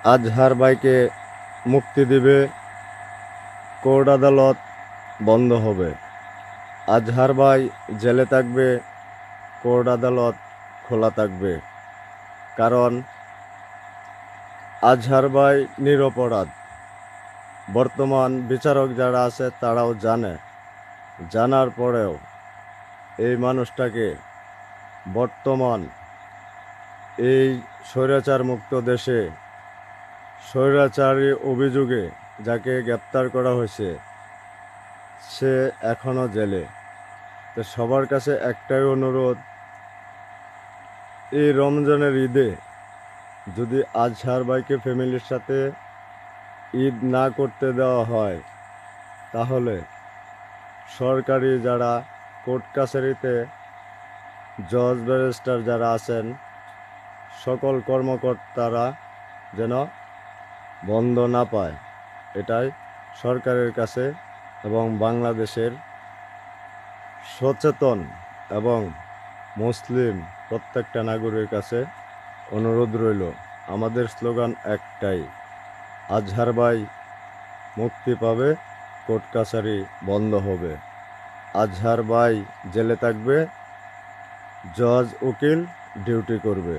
আজহার ভাইকে মুক্তি দিবে, কোর্ট আদালত বন্ধ হবে। আজহার ভাই জেলে থাকবে, কোর্ট আদালত খোলা থাকবে। কারণ আজহার ভাই নিরপরাধ। বর্তমান বিচারক যারা আছে তারাও জানার পরেও এই মানুষটাকে বর্তমান এই স্বৈরাচার মুক্ত দেশে স্বৈরাচারী অভিযোগে যাকে গ্রেপ্তার করা হয়েছে সে এখনও জেলে। তো সবার কাছে একটাই অনুরোধ, এই রমজানের ঈদে যদি আজহার ভাইকে ফ্যামিলির সাথে ঈদ না করতে দেওয়া হয়, তাহলে সরকারি যারা কোর্ট কাছারিতে জজ ব্যারিস্টার যারা আছেন সকল কর্মকর্তারা যেন বন্ধ না পায়, এটাই সরকারের কাছে এবং বাংলাদেশের সচেতন এবং মুসলিম প্রত্যেকটা নাগরিকের কাছে অনুরোধ রইল। আমাদের স্লোগান একটাই, আজহার ভাই মুক্তি পাবে, কোর্ট কাছারি বন্ধ হবে। আজহার ভাই জেলে থাকবে, জজ উকিল ডিউটি করবে।